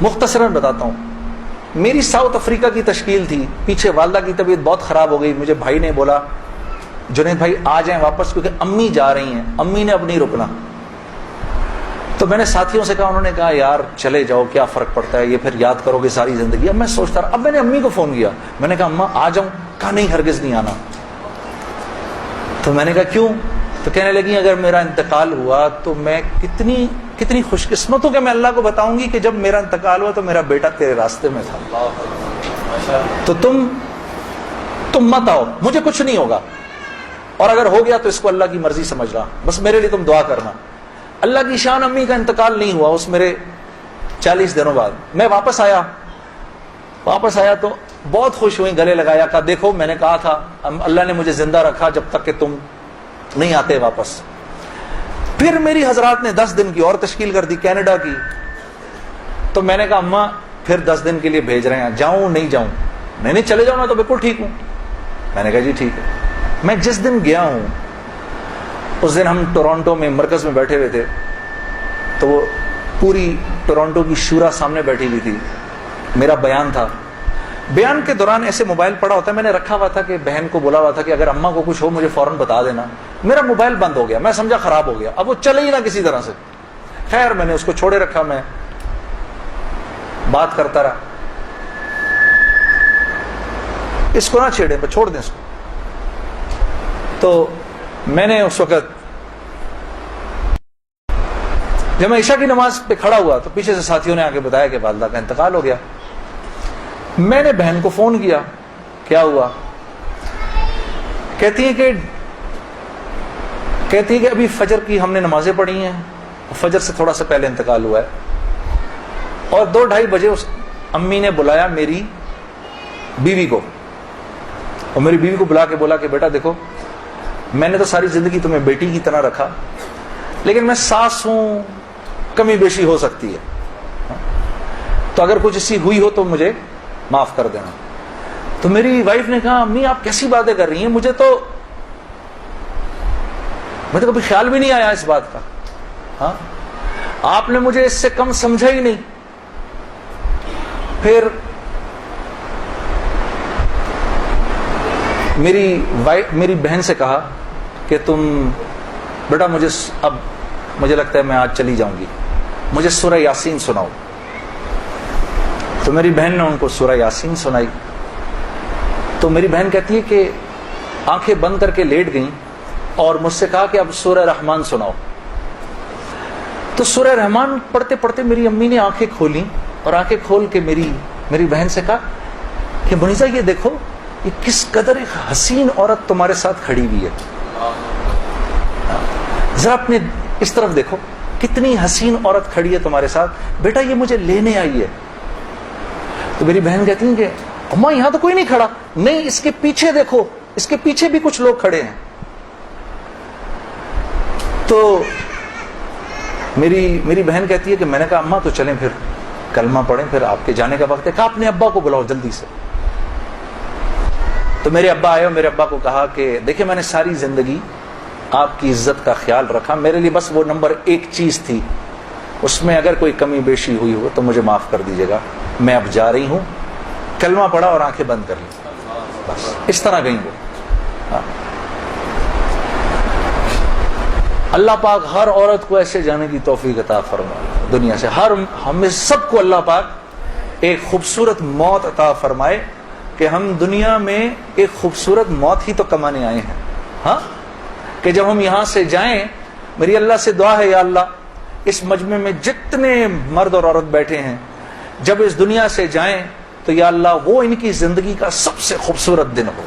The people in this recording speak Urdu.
مختصراً بتاتا ہوں. میری ساؤتھ افریقہ کی تشکیل تھی, پیچھے والدہ کی طبیعت بہت خراب ہو گئی. مجھے بھائی نے بولا جنید بھائی آ جائیں واپس, کیونکہ امی جا رہی ہیں, امی نے اب نہیں رکنا. تو میں نے ساتھیوں سے کہا, انہوں نے کہا یار چلے جاؤ, کیا فرق پڑتا ہے, یہ پھر یاد کرو گے ساری زندگی. اب میں سوچتا رہا, اب میں نے امی کو فون کیا, میں نے کہا اماں آ جاؤں, کہا نہیں ہرگز نہیں آنا. تو میں نے کہا کیوں؟ تو کہنے لگی اگر میرا انتقال ہوا تو میں کتنی خوش قسمت ہوں کہ میں اللہ کو بتاؤں گی کہ جب میرا انتقال ہوا تو میرا بیٹا تیرے راستے میں تھا, تو تم مت آؤ, مجھے کچھ نہیں ہوگا, اور اگر ہو گیا تو اس کو اللہ کی مرضی سمجھ رہا, بس میرے لیے تم دعا کرنا. اللہ کی شان, امی کا انتقال نہیں ہوا. اس میرے 40 دنوں بعد میں واپس آیا تو بہت خوش ہوئی, گلے لگایا, کہا دیکھو میں نے کہا تھا اللہ نے مجھے زندہ رکھا جب تک کہ تم نہیں آتے واپس. پھر میری حضرات نے 10 دن کی اور تشکیل کر دی کینیڈا کی. تو میں نے کہا اماں پھر 10 دن کے لیے بھیج رہے ہیں, جاؤں نہیں جاؤں؟ نہیں چلے جاؤ نا, تو بالکل ٹھیک ہوں. میں نے کہا جی ٹھیک ہے. میں جس دن گیا ہوں اس دن ہم ٹورانٹو میں مرکز میں بیٹھے ہوئے تھے, تو وہ پوری ٹورانٹو کی شورا سامنے بیٹھی ہوئی تھی, میرا بیان تھا. بیان کے دوران ایسے موبائل پڑا ہوتا ہے, میں نے رکھا ہوا تھا کہ بہن کو بولا ہوا تھا کہ اگر اماں کو کچھ ہو مجھے فوراً بتا دینا. میرا موبائل بند ہو گیا, میں سمجھا خراب ہو گیا, اب وہ چلے ہی نہ کسی طرح سے. خیر میں نے اس کو چھوڑے رکھا, میں بات کرتا رہا. اس کو نہ چھیڑے, چھوڑ دیں اس کو. تو میں نے اس وقت جب میں عشاء کی نماز پہ کھڑا ہوا تو پیچھے سے ساتھیوں نے آ کے بتایا کہ والدہ کا انتقال ہو گیا. میں نے بہن کو فون کیا, کیا ہوا؟ کہتی ہے کہ ابھی فجر کی ہم نے نمازیں پڑھی ہیں, فجر سے تھوڑا سا پہلے انتقال ہوا ہے. اور 2-2:30 بجے اس امی نے بلایا میری بیوی کو, اور میری بیوی کو بلا کے بولا کہ بیٹا دیکھو میں نے تو ساری زندگی تمہیں بیٹی کی طرح رکھا, لیکن میں ساس ہوں, کمی بیشی ہو سکتی ہے, تو اگر کچھ ایسی ہوئی ہو تو مجھے معاف کر دینا. تو میری وائف نے کہا امی آپ کیسی باتیں کر رہی ہیں, مجھے تو کبھی خیال بھی نہیں آیا اس بات کا. ہاں آپ نے مجھے اس سے کم سمجھا ہی نہیں. پھر میری بہن سے کہا کہ تم بیٹا مجھے لگتا ہے میں آج چلی جاؤں گی, مجھے سورہ یاسین سناؤ. تو میری بہن نے ان کو سورہ یاسین سنائی. تو میری بہن کہتی ہے کہ آنکھیں بند کر کے لیٹ گئیں اور مجھ سے کہا کہ اب سورہ رحمان سناؤ. تو سورہ رحمان پڑھتے پڑھتے میری امی نے آنکھیں کھولیں, اور آنکھیں کھول کے میری بہن سے کہا کہ منیزہ یہ دیکھو یہ کس قدر ایک حسین عورت تمہارے ساتھ کھڑی ہوئی ہے, ذرا اپنے اس طرف دیکھو کتنی حسین عورت کھڑی ہے تمہارے ساتھ, بیٹا یہ مجھے لینے آئی ہے. تو میری بہن کہتی ہیں کہ اماں یہاں تو کوئی نہیں کھڑا. نہیں, اس کے پیچھے دیکھو, اس کے پیچھے بھی کچھ لوگ کھڑے ہیں. تو میری بہن کہتی ہے کہ میں نے کہا اماں تو چلیں پھر کلمہ پڑھیں, پھر آپ کے جانے کا وقت ہے. کہا اپنے ابا کو بلاؤ جلدی سے. تو میرے ابا آئے اور میرے ابا کو کہا کہ دیکھیں میں نے ساری زندگی آپ کی عزت کا خیال رکھا, میرے لیے بس وہ نمبر 1 چیز تھی, اس میں اگر کوئی کمی بیشی ہوئی ہو تو مجھے معاف کر دیجیے گا. میں اب جا رہی ہوں. کلمہ پڑھا اور آنکھیں بند کر لی, بس اس طرح گئیں وہ. اللہ پاک ہر عورت کو ایسے جانے کی توفیق عطا فرمائے دنیا سے. ہمیں سب کو اللہ پاک ایک خوبصورت موت عطا فرمائے کہ ہم دنیا میں ایک خوبصورت موت ہی تو کمانے آئے ہیں. ہاں کہ جب ہم یہاں سے جائیں, میری اللہ سے دعا ہے یا اللہ اس مجمع میں جتنے مرد اور عورت بیٹھے ہیں جب اس دنیا سے جائیں تو یا اللہ وہ ان کی زندگی کا سب سے خوبصورت دن ہو.